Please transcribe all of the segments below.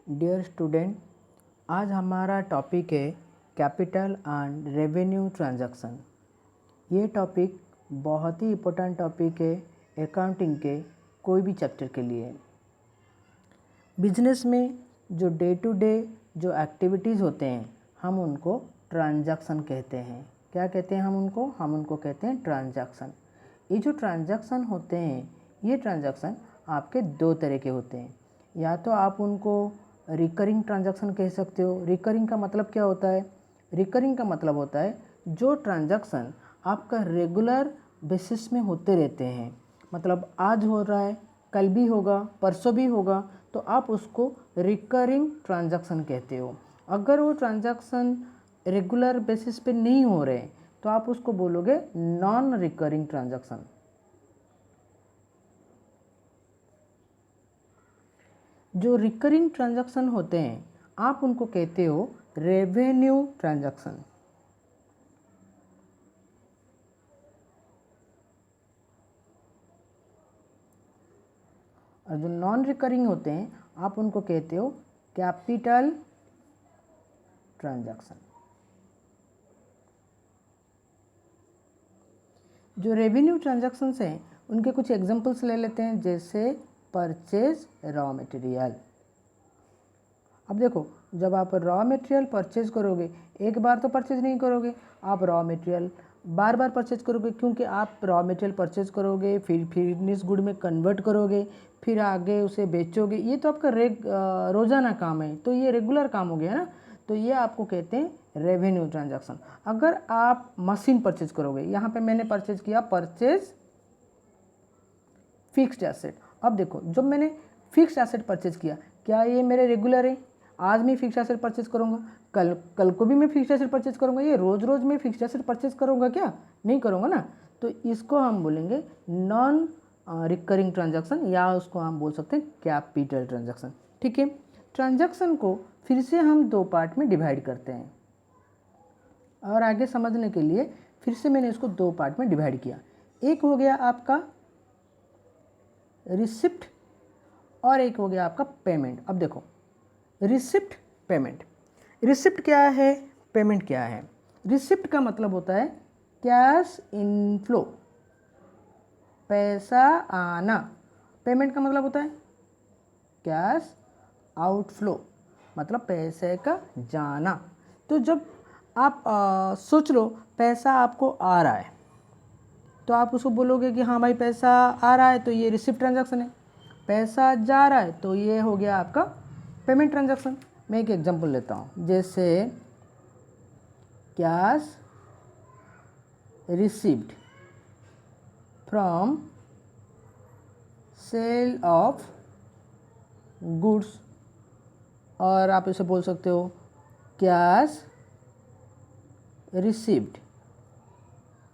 Dear student, आज हमारा topic है कैपिटल एंड रेवेन्यू ट्रांजैक्शन। ये टॉपिक बहुत ही इम्पोर्टेंट टॉपिक है अकाउंटिंग के कोई भी चैप्टर के लिए। बिजनेस में जो डे टू डे जो एक्टिविटीज़ होते हैं हम उनको ट्रांजैक्शन कहते हैं। क्या कहते हैं हम उनको कहते हैं ट्रांजैक्शन। ये जो ट्रांजैक्शन होते हैं ये ट्रांजैक्शन आपके दो तरह के होते हैं। या तो आप उनको रिकरिंग ट्रांजैक्शन कह सकते हो। रिकरिंग का मतलब क्या होता है? रिकरिंग का मतलब होता है जो ट्रांजैक्शन आपका रेगुलर बेसिस में होते रहते हैं, मतलब आज हो रहा है, कल भी होगा, परसों भी होगा, तो आप उसको रिकरिंग ट्रांजैक्शन कहते हो। अगर वो ट्रांजैक्शन रेगुलर बेसिस पे नहीं हो रहे तो आप उसको बोलोगे नॉन रिकरिंग ट्रांजैक्शन। जो रिकरिंग ट्रांजैक्शन होते हैं आप उनको कहते हो रेवेन्यू ट्रांजैक्शन। और जो नॉन रिकरिंग होते हैं आप उनको कहते हो कैपिटल ट्रांजैक्शन। जो रेवेन्यू ट्रांजैक्शंस हैं उनके कुछ एग्जांपल्स ले लेते हैं, जैसे परचेज रॉ मटेरियल। अब देखो, जब आप रॉ मटेरियल परचेज करोगे, एक बार तो परचेज नहीं करोगे, आप रॉ मटेरियल बार बार परचेज करोगे, क्योंकि आप रॉ मटेरियल परचेज करोगे, फिर फिनिश गुड में कन्वर्ट करोगे, फिर आगे उसे बेचोगे। ये तो आपका रोज़ाना काम है, तो ये रेगुलर काम हो गया ना, तो ये आपको कहते हैं रेवेन्यू ट्रांजैक्शन। अगर आप मशीन परचेज करोगे, यहाँ पे मैंने परचेज किया परचेज फिक्स्ड एसेट। अब देखो, जब मैंने फिक्स्ड एसेट परचेज किया, क्या ये मेरे रेगुलर है? आज मैं फिक्स्ड एसेट परचेज करूँगा, कल को भी मैं फिक्स्ड एसेट परचेज करूँगा। ये रोज़ रोज़ मैं फिक्स्ड एसेट परचेज करूँगा क्या? नहीं करूँगा ना। तो इसको हम बोलेंगे नॉन रिकरिंग ट्रांजैक्शन, या उसको हम बोल सकते हैं कैपिटल ट्रांजैक्शन। ठीक है, ट्रांजैक्शन को फिर से हम दो पार्ट में डिवाइड करते हैं, और आगे समझने के लिए फिर से मैंने इसको दो पार्ट में डिवाइड किया। एक हो गया आपका रिसिप्ट और एक हो गया आपका पेमेंट। अब देखो, रिसिप्ट, पेमेंट। रिसिप्ट क्या है, पेमेंट क्या है? रिसिप्ट का मतलब होता है कैश इनफ्लो, पैसा आना। पेमेंट का मतलब होता है कैश आउटफ्लो, मतलब पैसे का जाना। तो जब आप सोच लो पैसा आपको आ रहा है, तो आप उसको बोलोगे कि हाँ भाई पैसा आ रहा है, तो ये रिसिप्ट ट्रांजैक्शन है। पैसा जा रहा है तो ये हो गया आपका पेमेंट ट्रांजैक्शन। मैं एक एग्जांपल लेता हूँ, जैसे cash received from sale of goods, और आप इसे बोल सकते हो कैश रिसीव्ड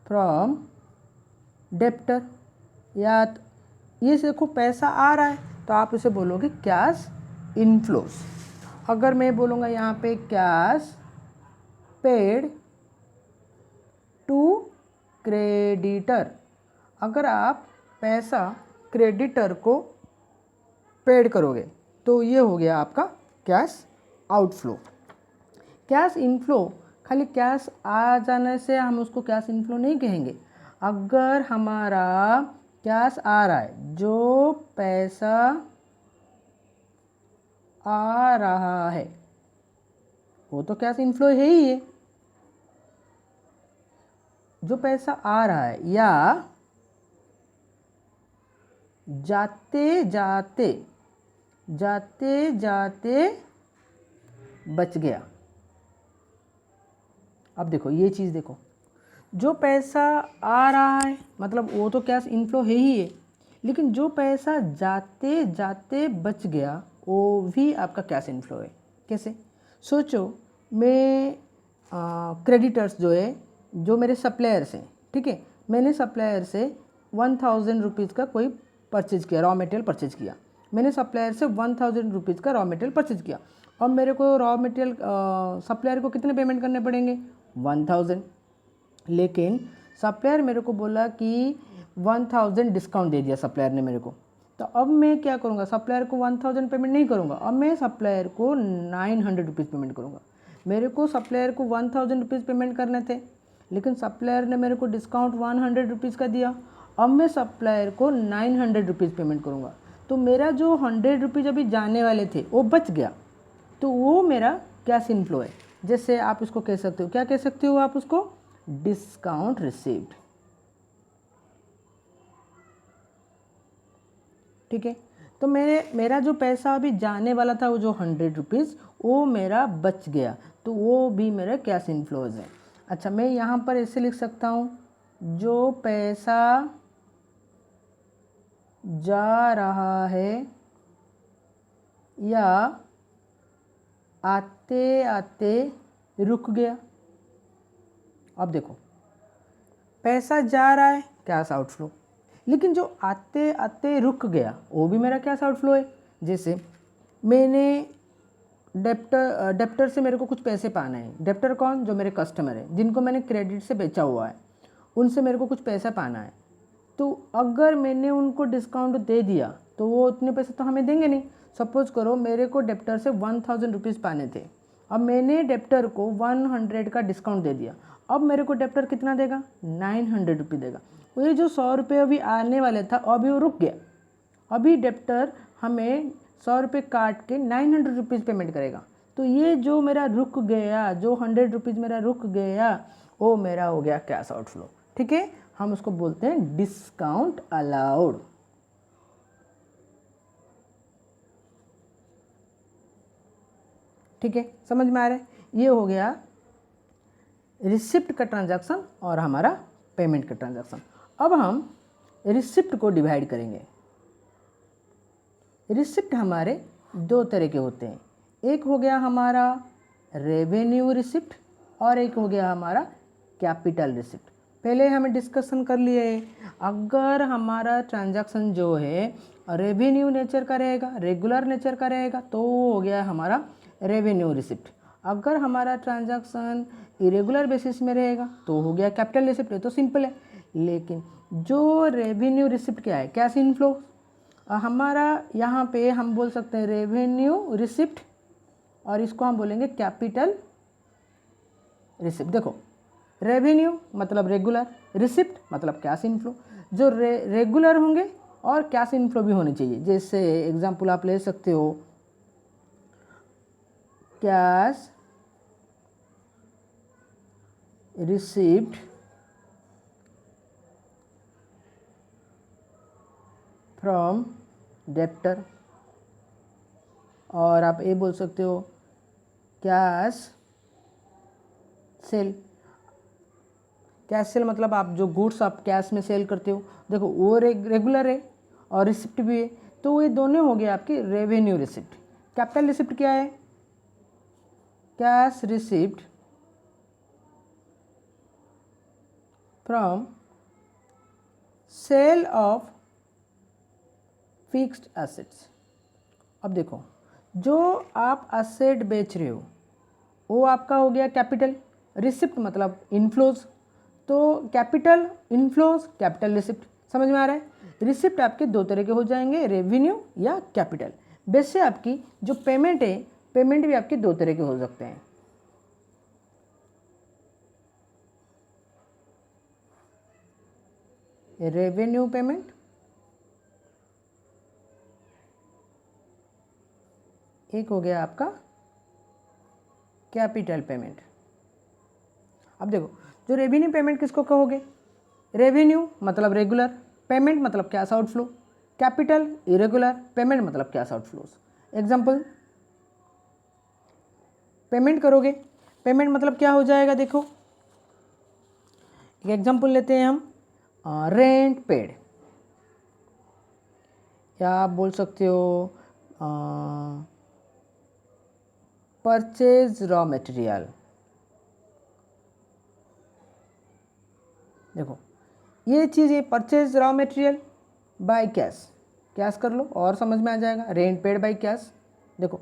फ्रॉम डेप्टर। या ये देखो पैसा आ रहा है तो आप इसे बोलोगे कैश इनफ्लोस। अगर मैं बोलूँगा यहाँ पे कैश पेड टू क्रेडिटर, अगर आप पैसा क्रेडिटर को पेड करोगे तो ये हो गया आपका कैश आउटफ्लो। कैश इनफ्लो, खाली कैश आ जाने से हम उसको कैश इनफ्लो नहीं कहेंगे। अगर हमारा कैश आ रहा है, जो पैसा आ रहा है वो तो कैश इनफ्लो है ही है। जो पैसा आ रहा है या जाते जाते बच गया। अब देखो ये चीज़ देखो, जो पैसा आ रहा है मतलब वो तो कैश इनफ्लो है ही है, लेकिन जो पैसा जाते जाते बच गया वो भी आपका कैश इनफ्लो है। कैसे? सोचो, मैं क्रेडिटर्स जो है, जो मेरे सप्लायर्स हैं, ठीक है, मैंने सप्लायर से 1000 रुपीज़ का कोई परचेज किया, रॉ मटेरियल परचेज किया। मैंने सप्लायर से 1000 रुपीज़ का रॉ मटेरियल परचेज किया, और मेरे को रॉ मटेरियल सप्लायर को कितने पेमेंट करने पड़ेंगे? 1000। लेकिन सप्लायर मेरे को बोला कि 1000 डिस्काउंट दे दिया सप्लायर ने मेरे को, तो अब मैं क्या करूँगा, सप्लायर को 1000 पेमेंट नहीं करूँगा, अब मैं सप्लायर को 900 रुपीज़ पेमेंट करूँगा। मेरे को सप्लायर को 1000 रुपीज़ पेमेंट करने थे, लेकिन सप्लायर ने मेरे को डिस्काउंट 100 रुपीज़ का दिया। अब मैं सप्लायर को 900 रुपीज़ पेमेंट करूँगा। तो मेरा जो 100 रुपीज़ अभी जाने वाले थे वो बच गया, तो वो मेरा कैश इनफ्लो है। जैसे आप इसको कह सकते हो, क्या कह सकते हो आप उसको, डिस्काउंट रिसीव्ड। ठीक है, तो मेरा जो पैसा अभी जाने वाला था वो जो 100 रुपीज़ वो मेरा बच गया, तो वो भी मेरा कैश इनफ्लोज है। अच्छा, मैं यहाँ पर ऐसे लिख सकता हूँ, जो पैसा जा रहा है या आते आते रुक गया। अब देखो, पैसा जा रहा है कैश आउटफ्लो, लेकिन जो आते आते रुक गया वो भी मेरा कैश आउटफ्लो है। जैसे मैंने डेप्टर से मेरे को कुछ पैसे पाना है। डेप्टर कौन, जो मेरे कस्टमर है, जिनको मैंने क्रेडिट से बेचा हुआ है, उनसे मेरे को कुछ पैसा पाना है। तो अगर मैंने उनको डिस्काउंट दे दिया तो वो उतने पैसे तो हमें देंगे नहीं। सपोज करो मेरे को डेप्टर से 1000 रुपीज़ पाने थे, अब मैंने डेप्टर को 100 का डिस्काउंट दे दिया, अब मेरे को डेप्टर कितना देगा, 900 रुपये देगा। ये जो 100 रुपये अभी आने वाले था अभी वो रुक गया, अभी डेप्टर हमें 100 रुपये काट के 900 रुपीज़ पेमेंट करेगा। तो ये जो मेरा रुक गया, जो 100 रुपीज़ मेरा रुक गया, वो मेरा हो गया कैश आउटफ्लो। ठीक है, हम उसको बोलते हैं डिस्काउंट अलाउड। ठीक है, समझ में आ रहा है। ये हो गया रिसिप्ट का ट्रांजैक्शन और हमारा पेमेंट का ट्रांजैक्शन। अब हम रिसिप्ट को डिवाइड करेंगे। रिसिप्ट हमारे दो तरह के होते हैं, एक हो गया हमारा रेवेन्यू रिसिप्ट और एक हो गया हमारा कैपिटल रिसिप्ट। पहले हमें डिस्कशन कर लिए, अगर हमारा ट्रांजैक्शन जो है रेवेन्यू नेचर का रहेगा, रेगुलर नेचर का रहेगा, तो हो गया हमारा रेवेन्यू रिसिप्ट। अगर हमारा ट्रांजैक्शन इरेगुलर बेसिस में रहेगा तो हो गया कैपिटल रिसिप्ट। ये तो सिंपल है। लेकिन जो रेवेन्यू रिसिप्ट क्या है, कैश इनफ्लो, हमारा यहाँ पे हम बोल सकते हैं रेवेन्यू रिसिप्ट और इसको हम बोलेंगे कैपिटल रिसिप्ट। देखो, रेवेन्यू मतलब रेगुलर, रिसिप्ट मतलब कैश इनफ्लो। जो रेगुलर होंगे और कैश इनफ्लो भी होने चाहिए। जैसे एग्जांपल आप ले सकते हो, कैश रिसिप्ट फ्रॉम डेप्टर, और आप ये बोल सकते हो कैश सेल। कैश सेल मतलब आप जो गुड्स आप कैश में सेल करते हो, देखो वो रेगुलर है और रिसिप्ट भी है, तो ये दोनों हो गए आपकी रेवेन्यू रिसिप्ट। कैपिटल रिसिप्ट क्या है, cash receipt from sale of fixed assets. अब देखो, जो आप एसेट बेच रहे हो वो आपका हो गया कैपिटल। रिसिप्ट मतलब इनफ्लोज, तो कैपिटल इनफ्लोज कैपिटल रिसिप्ट। समझ में आ रहा है। रिसिप्ट आपके दो तरह के हो जाएंगे, रेवेन्यू या कैपिटल। वैसे आपकी जो पेमेंट है, पेमेंट भी आपके दो तरह के हो सकते हैं। रेवेन्यू पेमेंट, एक हो गया आपका कैपिटल पेमेंट। अब देखो, जो रेवेन्यू पेमेंट किसको कहोगे, रेवेन्यू मतलब रेगुलर, पेमेंट मतलब cash outflow, capital irregular, payment मतलब कैश आउटफ्लोज। एग्जांपल, पेमेंट करोगे, पेमेंट मतलब क्या हो जाएगा, देखो एक एग्जांपल लेते हैं हम, रेंट पेड, या आप बोल सकते हो परचेज रॉ मटेरियल। देखो ये चीज़ है, purchase raw material by cash, cash कर लो और समझ में आ जाएगा। रेंट पेड बाय कैश, देखो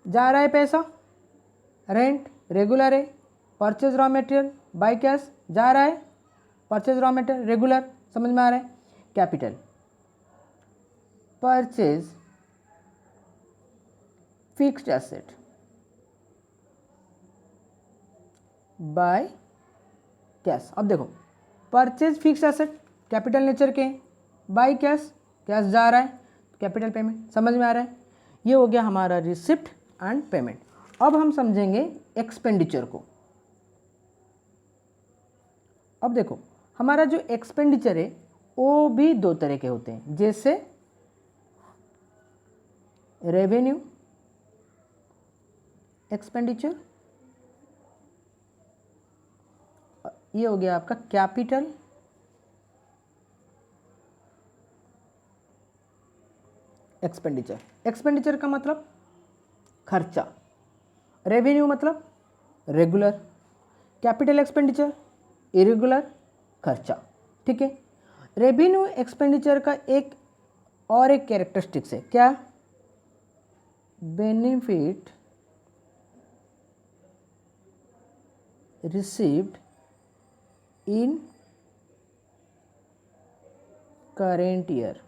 जा रहा है पैसा, रेंट रेगुलर है, purchase raw material by cash जा रहा है, परचेज रॉ मटेरियल रेगुलर, समझ में आ रहा है। Capital, purchase fixed asset by cash. अब देखो purchase fixed asset capital nature के, बाय कैश, कैश जा रहा है, कैपिटल पेमेंट, समझ में आ रहा है। ये हो गया हमारा रिसिप्ट एंड पेमेंट। अब हम समझेंगे एक्सपेंडिचर को। अब देखो हमारा जो एक्सपेंडिचर है वो भी दो तरह के होते हैं, जैसे रेवेन्यू एक्सपेंडिचर, ये हो गया आपका कैपिटल एक्सपेंडिचर। एक्सपेंडिचर का मतलब खर्चा, रेवेन्यू मतलब रेगुलर, कैपिटल एक्सपेंडिचर इरेगुलर खर्चा। ठीक है। रेवेन्यू एक्सपेंडिचर का एक कैरेक्टरिस्टिक्स है, क्या? Benefit received in current year.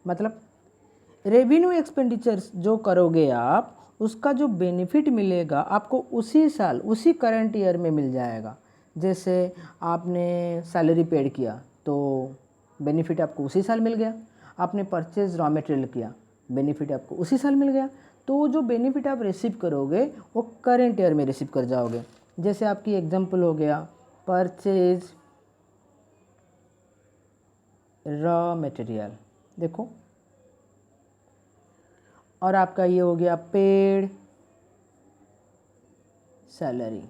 मतलब रेवेन्यू एक्सपेंडिचर्स जो करोगे आप, उसका जो बेनिफिट मिलेगा आपको उसी साल, उसी करंट ईयर में मिल जाएगा। जैसे आपने सैलरी पेड किया तो बेनिफिट आपको उसी साल मिल गया, आपने परचेज रॉ मटेरियल किया, बेनिफिट आपको उसी साल मिल गया। तो जो बेनिफिट आप रिसीव करोगे वो करेंट ईयर में रिसीव कर जाओगे। जैसे आपकी एग्जांपल हो गया परचेज रॉ मटेरियल, देखो, और आपका ये हो गया पेड सैलरी।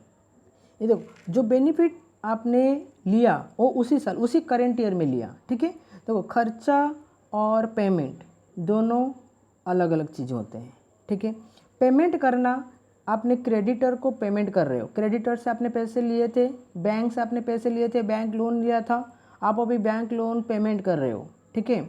ये देखो जो बेनिफिट आपने लिया वो उसी साल, उसी करेंट ईयर में लिया। ठीक है। देखो खर्चा और पेमेंट दोनों अलग अलग चीज़ होते हैं। ठीक है। पेमेंट करना, आपने क्रेडिटर को पेमेंट कर रहे हो, क्रेडिटर से आपने पैसे लिए थे, बैंक से आपने पैसे लिए थे, बैंक लोन लिया था, आप अभी बैंक लोन पेमेंट कर रहे हो। ठीक है।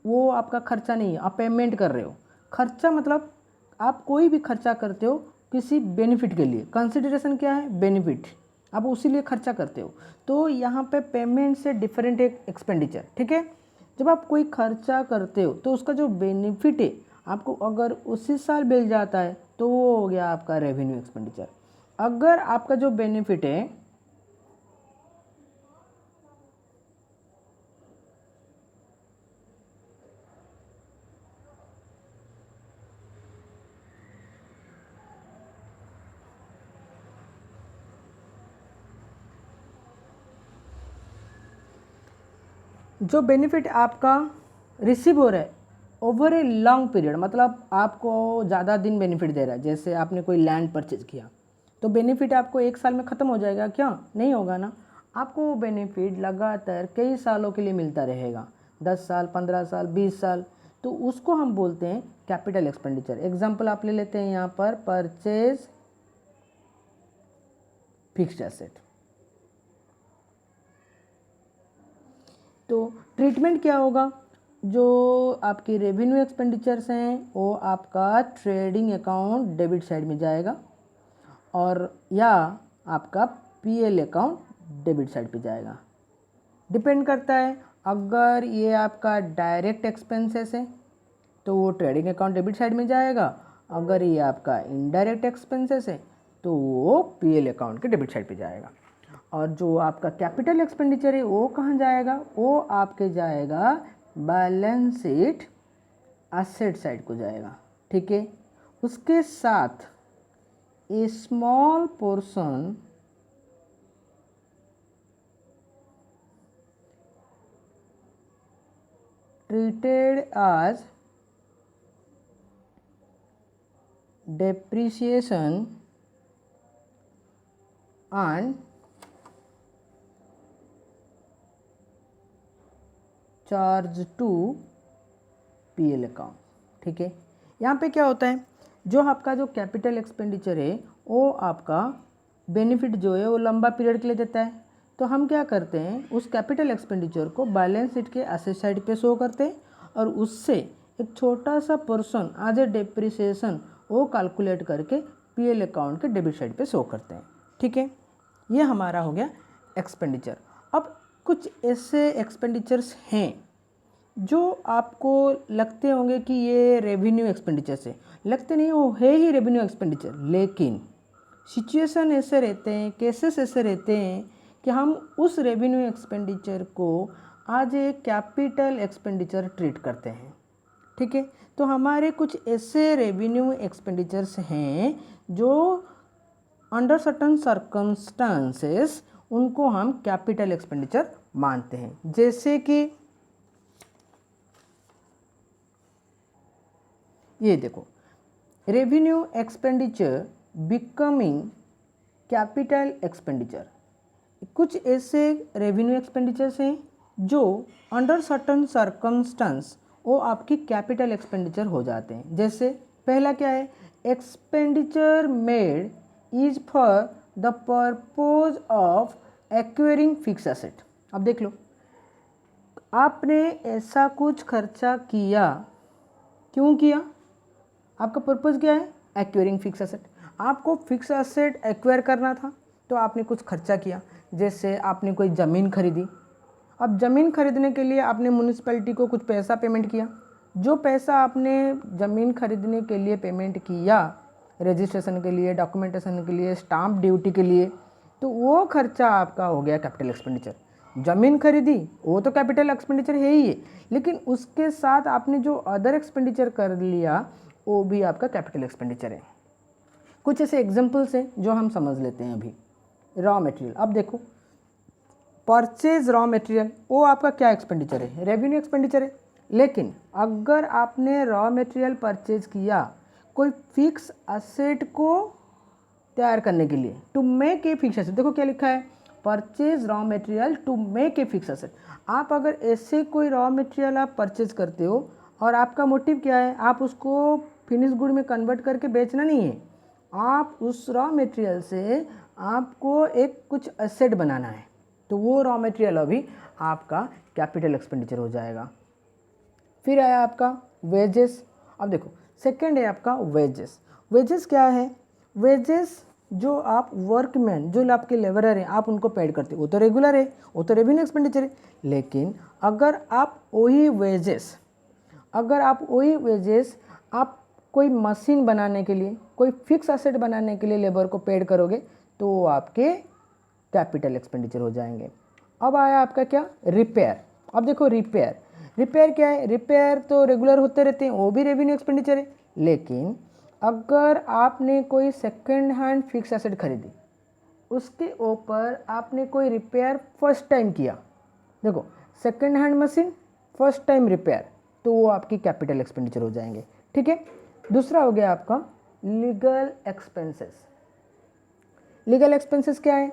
वो आपका खर्चा नहीं है, आप पेमेंट कर रहे हो। खर्चा मतलब आप कोई भी खर्चा करते हो किसी बेनिफिट के लिए, कंसिडरेशन क्या है? बेनिफिट, आप उसी लिए खर्चा करते हो। तो यहाँ पे पेमेंट से डिफरेंट एक एक्सपेंडिचर। ठीक है। जब आप कोई खर्चा करते हो तो उसका जो बेनिफिट है आपको अगर उसी साल मिल जाता है तो वो हो गया आपका रेवेन्यू एक्सपेंडिचर। अगर आपका जो बेनिफिट है जो बेनिफिट आपका रिसीव हो रहा है ओवर ए लॉन्ग पीरियड, मतलब आपको ज़्यादा दिन बेनिफिट दे रहा है। जैसे आपने कोई लैंड परचेज किया तो बेनिफिट आपको एक साल में ख़त्म हो जाएगा क्या? नहीं होगा ना, आपको वो बेनिफिट लगातार कई सालों के लिए मिलता रहेगा, 10 साल, 15 साल, 20 साल। तो उसको हम बोलते हैं कैपिटल एक्सपेंडिचर। एग्जाम्पल आप ले लेते हैं यहाँ पर परचेज फिक्स्ड एसेट। तो ट्रीटमेंट क्या होगा? जो आपकी रेवेन्यू एक्सपेंडिचर्स हैं वो आपका ट्रेडिंग अकाउंट डेबिट साइड में जाएगा, और या आपका पीएल अकाउंट डेबिट साइड पे जाएगा। डिपेंड करता है, अगर ये आपका डायरेक्ट एक्सपेंसेस है तो वो ट्रेडिंग अकाउंट डेबिट साइड में जाएगा, अगर ये आपका इनडायरेक्ट एक्सपेंसेस है तो वो पीएल अकाउंट के डेबिट साइड पे जाएगा। और जो आपका कैपिटल एक्सपेंडिचर है वो कहाँ जाएगा? वो आपके जाएगा बैलेंस शीट एसेट साइड को जाएगा। ठीक है। उसके साथ a small portion treated as depreciation and charge to PL account. ठीक है। यहाँ पे क्या होता है, जो आपका जो कैपिटल एक्सपेंडिचर है वो आपका बेनिफिट जो है वो लंबा पीरियड के लिए देता है। तो हम क्या करते हैं, उस कैपिटल एक्सपेंडिचर को बैलेंस शीट के एसेट साइड पे शो करते हैं, और उससे एक छोटा सा पोर्शन एज ए डेप्रिसिएशन वो कैलकुलेट करके पीएल अकाउंट के डेबिट साइड पे शो करते हैं। ठीक है। ये हमारा हो गया एक्सपेंडिचर। अब कुछ ऐसे एक्सपेंडिचर्स हैं जो आपको लगते होंगे कि ये रेवेन्यू एक्सपेंडिचर से, लगते नहीं, वो है ही रेवेन्यू एक्सपेंडिचर, लेकिन सिचुएशन ऐसे रहते हैं, केसेस ऐसे रहते हैं कि हम उस रेवेन्यू एक्सपेंडिचर को आज एक कैपिटल एक्सपेंडिचर ट्रीट करते हैं। ठीक है, तो हमारे कुछ ऐसे रेवेन्यू एक्सपेंडिचर्स हैं जो अंडर सर्टन सर्कमस्टांसेस उनको हम कैपिटल एक्सपेंडिचर मानते हैं। जैसे कि ये देखो, revenue expenditure becoming capital expenditure. कुछ ऐसे रेवेन्यू एक्सपेंडिचर्स हैं जो अंडर सर्टन सर्कमस्टांस वो आपकी कैपिटल एक्सपेंडिचर हो जाते हैं। जैसे पहला क्या है, expenditure made is for the purpose of acquiring fix asset. अब देख लो, आपने ऐसा कुछ खर्चा किया, क्यों किया, आपका पर्पज़ क्या है, एक्वायरिंग फिक्स एसेट। आपको फिक्स एसेट एक्वायर करना था तो आपने कुछ खर्चा किया। जैसे आपने कोई ज़मीन खरीदी, अब ज़मीन खरीदने के लिए आपने म्यूनिसिपैलिटी को कुछ पैसा पेमेंट किया। जो पैसा आपने ज़मीन खरीदने के लिए पेमेंट किया, रजिस्ट्रेशन के लिए, डॉक्यूमेंटेशन के लिए, स्टाम्प ड्यूटी के लिए, तो वो खर्चा आपका हो गया कैपिटल एक्सपेंडिचर। ज़मीन खरीदी वो तो कैपिटल एक्सपेंडिचर है ही है, लेकिन उसके साथ आपने जो अदर एक्सपेंडिचर कर लिया वो भी आपका कैपिटल एक्सपेंडिचर है। कुछ ऐसे एग्जांपल्स हैं जो हम समझ लेते हैं अभी। रॉ मटेरियल, अब देखो, परचेज रॉ मटेरियल वो आपका क्या एक्सपेंडिचर है, रेवेन्यू एक्सपेंडिचर है। लेकिन अगर आपने रॉ मटेरियल परचेज किया कोई फिक्स असेट को तैयार करने के लिए, to make a fix asset, देखो क्या लिखा है, purchase raw material to make a fix asset. आप अगर ऐसे कोई रॉ मटेरियल आप परचेज करते हो और आपका मोटिव क्या है, आप उसको फिनिश गुड में कन्वर्ट करके बेचना नहीं है, आप उस रॉ मटेरियल से आपको एक कुछ एसेट बनाना है, तो वो रॉ मटेरियल अभी आपका कैपिटल एक्सपेंडिचर हो जाएगा। फिर आया आपका वेजेस। अब देखो, सेकंड है आपका वेजेस। वेजेस क्या है, वेजेस जो आप वर्कमैन, जो आपके लेबरर हैं, आप उनको पेड करते हो, वो तो रेगुलर है, वो तो रेवेन्यू एक्सपेंडिचर है। लेकिन अगर आप वही वेजेस आप कोई मशीन बनाने के लिए, कोई फिक्स एसेट बनाने के लिए लेबर को पेड करोगे तो वो आपके कैपिटल एक्सपेंडिचर हो जाएंगे। अब आया आपका क्या, रिपेयर। अब देखो रिपेयर क्या है, रिपेयर तो रेगुलर होते रहते हैं, वो भी रेवेन्यू एक्सपेंडिचर है। लेकिन अगर आपने कोई सेकंड हैंड फिक्स एसेट खरीदी, उसके ऊपर आपने कोई रिपेयर फर्स्ट टाइम किया, देखो second hand machine first time repair, तो वो आपकी कैपिटल एक्सपेंडिचर हो जाएंगे। ठीक है, दूसरा हो गया आपका लीगल एक्सपेंसेस। लीगल एक्सपेंसेस क्या है,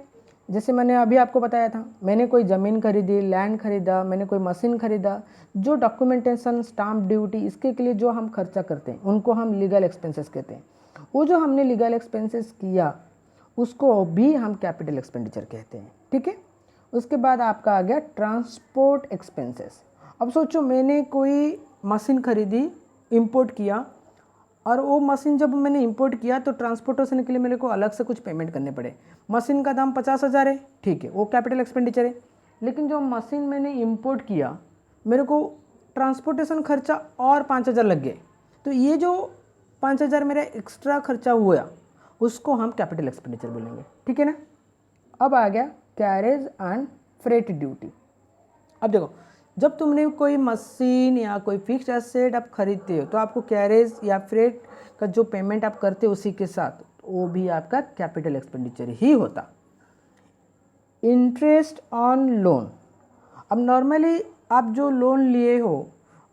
जैसे मैंने अभी आपको बताया था, मैंने कोई ज़मीन खरीदी, लैंड खरीदा, मैंने कोई मशीन खरीदा, जो डॉक्यूमेंटेशन, स्टाम्प ड्यूटी, इसके के लिए जो हम खर्चा करते हैं उनको हम लीगल एक्सपेंसेस कहते हैं। वो जो हमने लीगल एक्सपेंसेस किया उसको भी हम कैपिटल एक्सपेंडिचर कहते हैं। ठीक है, उसके बाद आपका आ गया ट्रांसपोर्ट एक्सपेंसेस। अब सोचो, मैंने कोई मशीन खरीदी, इंपोर्ट किया, और वो मशीन जब मैंने इंपोर्ट किया तो ट्रांसपोर्टेशन के लिए मेरे को अलग से कुछ पेमेंट करने पड़े। मशीन का दाम 50,000 है, ठीक है, वो कैपिटल एक्सपेंडिचर है। लेकिन जो मशीन मैंने इंपोर्ट किया, मेरे को ट्रांसपोर्टेशन खर्चा और 5,000 लग गए, तो ये जो 5,000 मेरा एक्स्ट्रा खर्चा हुआ उसको हम कैपिटल एक्सपेंडिचर बोलेंगे। ठीक है ना। अब आ गया कैरेज एंड फ्रेट ड्यूटी। अब देखो, जब तुमने कोई मशीन या कोई फिक्स एसेट आप खरीदते हो तो आपको कैरेज या फ्रेट का जो पेमेंट आप करते हो उसी के साथ वो भी आपका कैपिटल एक्सपेंडिचर ही होता। Interest on loan. अब नॉर्मली आप जो लोन लिए हो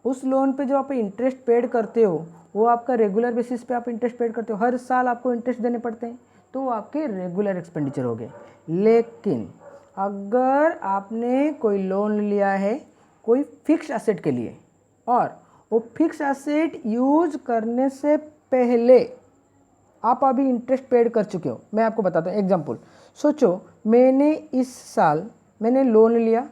उस लोन पे जो आप इंटरेस्ट पेड करते हो वो आपका रेगुलर बेसिस पे आप इंटरेस्ट पेड करते हो, हर साल आपको इंटरेस्ट देने पड़ते हैं, तो वो आपके रेगुलर एक्सपेंडिचर हो गए। लेकिन अगर आपने कोई लोन लिया है कोई फिक्स एसेट के लिए और वो फिक्स एसेट यूज करने से पहले आप अभी इंटरेस्ट पेड कर चुके हो, मैं आपको बताता हूँ एग्जांपल। सोचो, मैंने इस साल मैंने लोन लिया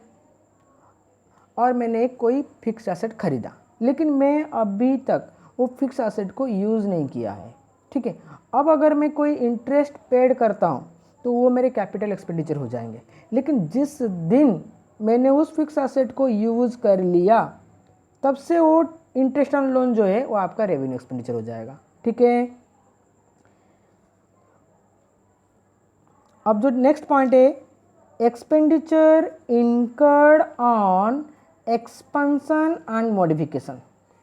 और मैंने कोई फिक्स एसेट खरीदा, लेकिन मैं अभी तक वो फिक्स एसेट को यूज़ नहीं किया है। ठीक है, अब अगर मैं कोई इंटरेस्ट पेड करता हूँ तो वो मेरे कैपिटल एक्सपेंडिचर हो जाएंगे। लेकिन जिस दिन मैंने उस फिक्स एसेट को यूज़ कर लिया तब से वो इंटरेस्ट ऑन लोन जो है वो आपका रेवेन्यू एक्सपेंडिचर हो जाएगा। ठीक है, अब जो नेक्स्ट पॉइंट है, expenditure incurred on expansion and modification.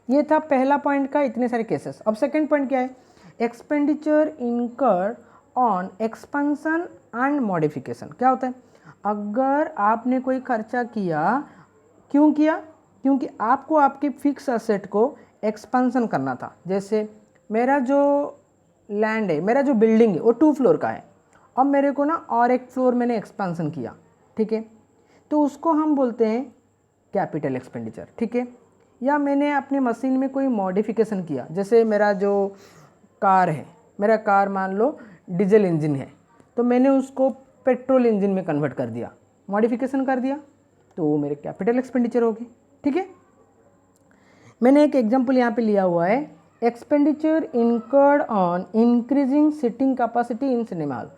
ये था पहला पॉइंट का इतने सारे केसेस। अब सेकंड पॉइंट क्या है, expenditure incurred on expansion and modification. क्या होता है, अगर आपने कोई खर्चा किया, क्यों किया, क्योंकि आपको आपके फिक्स असेट को एक्सपेंशन करना था। जैसे मेरा जो लैंड है, मेरा जो बिल्डिंग है वो 2 फ्लोर का है, अब मेरे को ना और एक फ्लोर मैंने एक्सपेंशन किया। ठीक है, तो उसको हम बोलते हैं कैपिटल एक्सपेंडिचर। ठीक है, या मैंने अपनी मशीन में कोई मॉडिफिकेशन किया, जैसे मेरा जो कार है, मेरा कार मान लो डीजल इंजन है, तो मैंने उसको पेट्रोल इंजन में कन्वर्ट कर दिया, मॉडिफिकेशन कर दिया, तो वो मेरे कैपिटल एक्सपेंडिचर होगी। ठीक है, मैंने एक एग्जांपल यहाँ पे लिया हुआ है, expenditure incurred on increasing seating capacity in cinema hall.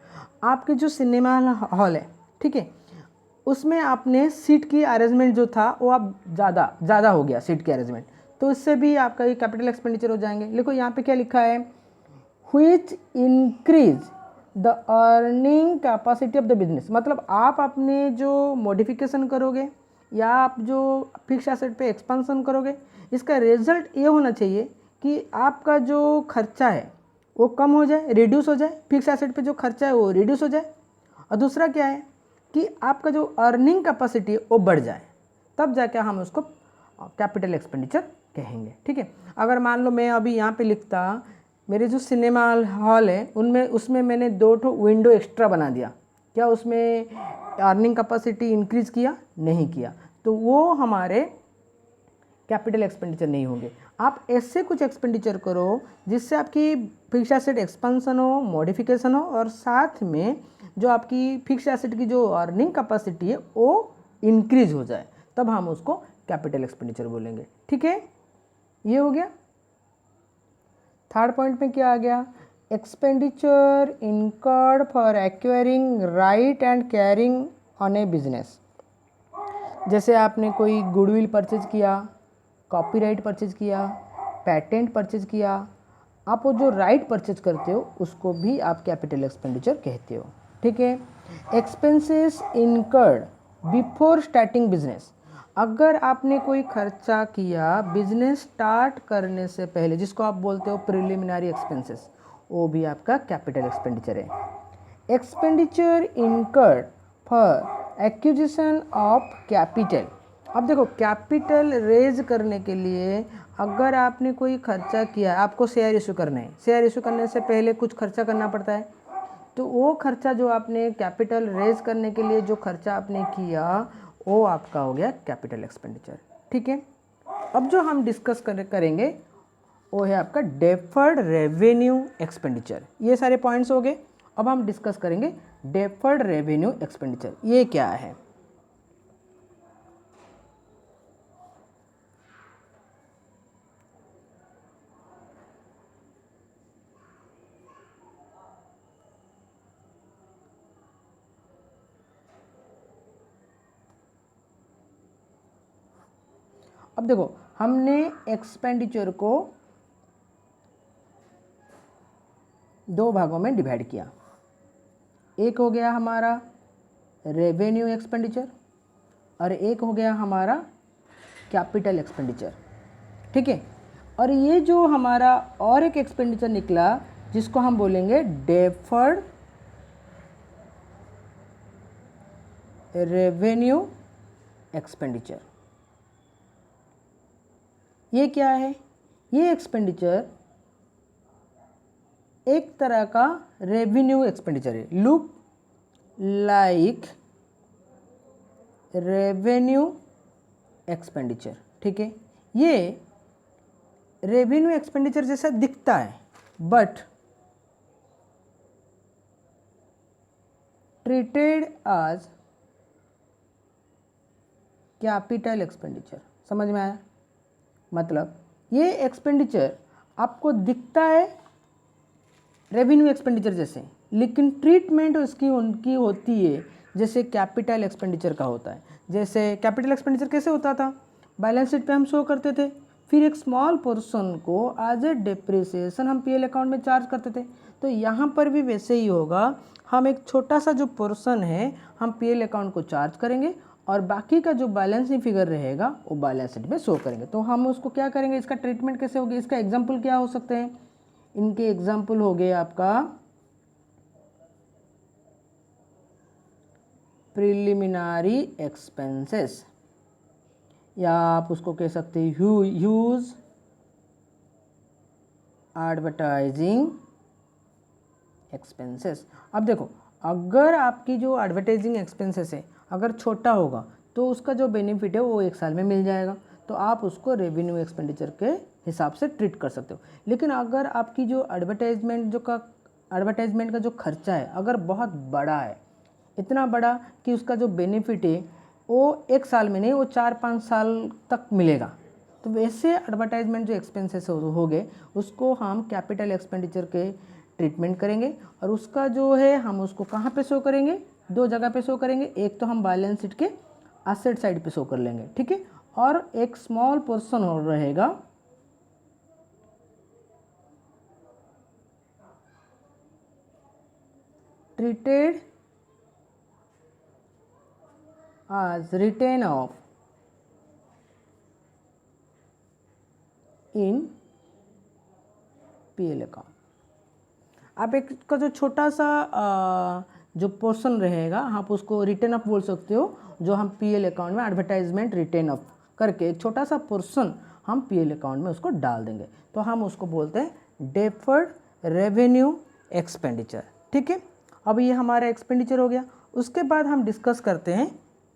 आपके जो सिनेमा हॉल है, ठीक है, उसमें आपने सीट की अरेंजमेंट जो था वो आप ज़्यादा हो गया सीट की अरेंजमेंट, तो इससे भी आपका ये कैपिटल एक्सपेंडिचर हो जाएंगे। देखो यहाँ पे क्या लिखा है, which increase the earning capacity of the business. मतलब आप अपने जो मॉडिफिकेशन करोगे या आप जो फिक्स एसेट पे एक्सपेंशन करोगे, इसका रिजल्ट ये होना चाहिए कि आपका जो खर्चा है वो कम हो जाए, रिड्यूस हो जाए, फिक्स एसेट पे जो खर्चा है वो रिड्यूस हो जाए। और दूसरा क्या है कि आपका जो अर्निंग कैपेसिटी है वो बढ़ जाए, तब जाके हम उसको कैपिटल एक्सपेंडिचर कहेंगे। ठीक है, अगर मान लो मैं अभी यहाँ पे लिखता, मेरे जो सिनेमा हॉल है उसमें मैंने 2 विंडो एक्स्ट्रा बना दिया, क्या उसमें अर्निंग कैपेसिटी इंक्रीज़ किया? नहीं किया, तो वो हमारे कैपिटल एक्सपेंडिचर नहीं होंगे। आप ऐसे कुछ एक्सपेंडिचर करो जिससे आपकी फिक्स एसेट एक्सपेंशन हो, मॉडिफिकेशन हो, और साथ में जो आपकी फिक्स एसेट की जो अर्निंग कैपेसिटी है वो इंक्रीज हो जाए, तब हम उसको कैपिटल एक्सपेंडिचर बोलेंगे। ठीक है, ये हो गया। थर्ड पॉइंट में क्या आ गया, expenditure incurred for acquiring right and carrying on A business. जैसे आपने कोई गुडविल परचेज किया, कॉपीराइट परचेज किया, पेटेंट परचेज किया, आप वो जो राइट परचेज करते हो उसको भी आप कैपिटल एक्सपेंडिचर कहते हो। ठीक है, expenses incurred before starting business. अगर आपने कोई खर्चा किया बिजनेस स्टार्ट करने से पहले, जिसको आप बोलते हो प्रिलिमिनरी एक्सपेंसेस, वो भी आपका कैपिटल एक्सपेंडिचर है। Expenditure incurred for acquisition of capital. अब देखो, कैपिटल रेज करने के लिए अगर आपने कोई खर्चा किया, आपको शेयर इशू करना है, शेयर इशू करने से पहले कुछ खर्चा करना पड़ता है, तो वो खर्चा जो आपने कैपिटल रेज करने के लिए जो खर्चा आपने किया वो आपका हो गया कैपिटल एक्सपेंडिचर। ठीक है, अब जो हम डिस्कस करेंगे वो है आपका डेफर्ड रेवेन्यू एक्सपेंडिचर। ये सारे पॉइंट्स हो गए, अब हम डिस्कस करेंगे डेफर्ड रेवेन्यू एक्सपेंडिचर। ये क्या है? अब देखो, हमने एक्सपेंडिचर को 2 भागों में डिवाइड किया। एक हो गया हमारा रेवेन्यू एक्सपेंडिचर और एक हो गया हमारा कैपिटल एक्सपेंडिचर। ठीक है, और ये जो हमारा और एक एक्सपेंडिचर निकला जिसको हम बोलेंगे डेफर्ड रेवेन्यू एक्सपेंडिचर। ये क्या है? ये एक्सपेंडिचर एक तरह का रेवेन्यू एक्सपेंडिचर है, लुक लाइक रेवेन्यू एक्सपेंडिचर। ठीक है, ये रेवेन्यू एक्सपेंडिचर जैसा दिखता है but treated as capital expenditure. समझ में आया? मतलब ये एक्सपेंडिचर आपको दिखता है रेवेन्यू एक्सपेंडिचर जैसे, लेकिन ट्रीटमेंट उसकी उनकी होती है जैसे कैपिटल एक्सपेंडिचर का होता है। जैसे कैपिटल एक्सपेंडिचर कैसे होता था? बैलेंस शीट पे हम शो करते थे। फिर एक स्मॉल पोर्शन को एज ए डिप्रिसिएशन हम पीएल अकाउंट में चार्ज करते थे। तो यहाँ पर भी वैसे ही होगा, हम एक छोटा सा जो पोर्शन है हम पीएल अकाउंट को चार्ज करेंगे और बाकी का जो बैलेंसिंग फिगर रहेगा वो बैलेंस शीट में शो करेंगे। तो हम उसको क्या करेंगे, इसका ट्रीटमेंट कैसे होगी, इसका एग्जाम्पल क्या हो सकते हैं, इनके एग्जाम्पल हो गए आपका प्रिलिमिनरी एक्सपेंसेस, या आप उसको कह सकते हैं ह्यूज एडवर्टाइजिंग एक्सपेंसेस। अब देखो, अगर आपकी जो एडवर्टाइजिंग एक्सपेंसेस है अगर छोटा होगा तो उसका जो बेनिफिट है वो 1 साल में मिल जाएगा, तो आप उसको रेवेन्यू एक्सपेंडिचर के हिसाब से ट्रीट कर सकते हो। लेकिन अगर आपकी जो एडवर्टाइजमेंट का जो खर्चा है अगर बहुत बड़ा है, इतना बड़ा कि उसका जो बेनिफिट है वो 1 साल में नहीं, वो 4-5 साल तक मिलेगा, तो वैसे एडवर्टाइजमेंट जो एक्सपेंसेस हो गए उसको हम कैपिटल एक्सपेंडिचर के ट्रीटमेंट करेंगे। और उसका जो है हम उसको कहाँ पे शो करेंगे, 2 जगह पे शो करेंगे। एक तो हम बैलेंस शीट के एसेट साइड पे शो कर लेंगे, ठीक है, और एक स्मॉल पोर्शन और रहेगा treated as return of in PL account. आप एक का जो छोटा सा जो पोर्शन रहेगा आप उसको रिटर्न ऑफ बोल सकते हो, जो हम पीएल अकाउंट में एडवर्टाइजमेंट रिटर्न ऑफ करके एक छोटा सा पोर्शन हम पीएल अकाउंट में उसको डाल देंगे, तो हम उसको बोलते हैं डेफर्ड रेवेन्यू एक्सपेंडिचर, ठीक है। अब ये हमारा एक्सपेंडिचर हो गया। उसके बाद हम डिस्कस करते हैं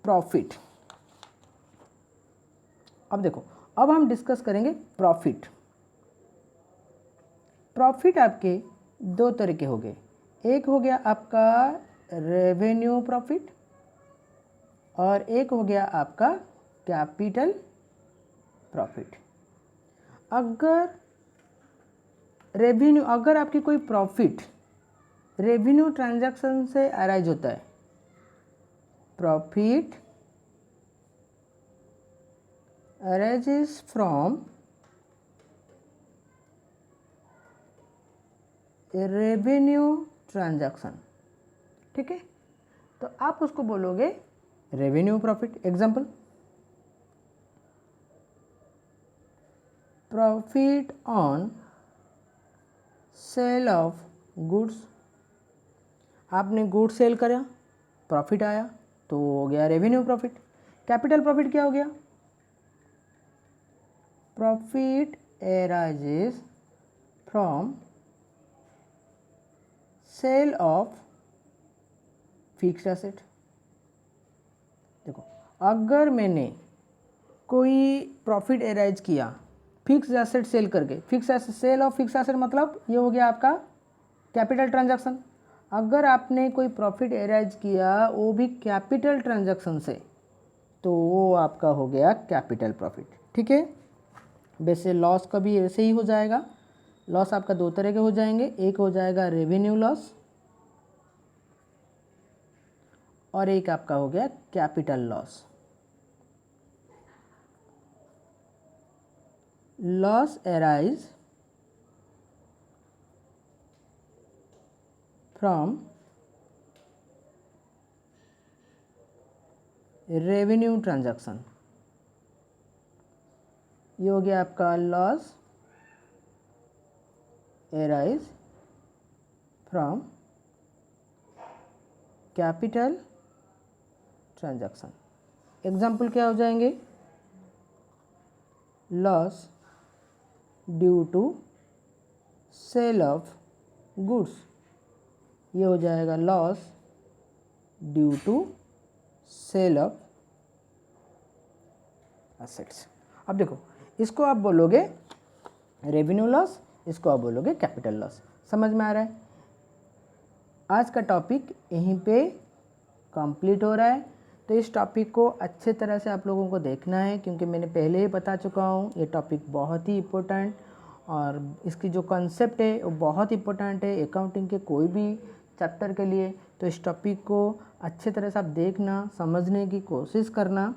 प्रॉफिट। अब देखो, अब हम डिस्कस करेंगे प्रॉफिट। प्रॉफिट आपके 2 तरह के हो गए, एक हो गया आपका रेवेन्यू प्रॉफिट और एक हो गया आपका कैपिटल प्रॉफिट। अगर आपकी कोई प्रॉफिट रेवेन्यू ट्रांजैक्शन से अराइज होता है, profit arises from a revenue transaction, ठीक है, तो आप उसको बोलोगे revenue profit. Example, profit on sale of goods, आपने गुड्स सेल करा, प्रॉफिट आया तो हो गया रेवेन्यू प्रॉफिट। कैपिटल प्रॉफिट क्या हो गया, profit arises from sale of fixed asset. देखो, अगर मैंने कोई प्रॉफिट एराइज किया फिक्स्ड एसेट सेल करके, सेल ऑफ फिक्स्ड एसेट मतलब ये हो गया आपका कैपिटल ट्रांजैक्शन। अगर आपने कोई प्रॉफिट एराइज किया वो भी कैपिटल ट्रांजैक्शन से, तो वो आपका हो गया कैपिटल प्रॉफिट, ठीक है। वैसे लॉस का भी ऐसे ही हो जाएगा। लॉस आपका 2 तरह के हो जाएंगे, एक हो जाएगा रेवेन्यू लॉस और एक आपका हो गया capital loss. Loss arise from revenue transaction, ये हो गया आपका loss arise from capital transaction. Example क्या हो जाएंगे, loss due to sale of goods, ये हो जाएगा loss due to sale of assets. अब देखो, इसको आप बोलोगे रेवेन्यू लॉस, इसको आप बोलोगे कैपिटल लॉस। समझ में आ रहा है? आज का टॉपिक यहीं पे कंप्लीट हो रहा है। तो इस टॉपिक को अच्छे तरह से आप लोगों को देखना है, क्योंकि मैंने पहले ही बता चुका हूँ ये टॉपिक बहुत ही इम्पोर्टेंट और इसकी जो कॉन्सेप्ट है वो बहुत इम्पोर्टेंट है अकाउंटिंग के कोई भी चैप्टर के लिए। तो इस टॉपिक को अच्छे तरह से आप देखना, समझने की कोशिश करना,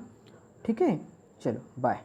ठीक है। चलो बाय।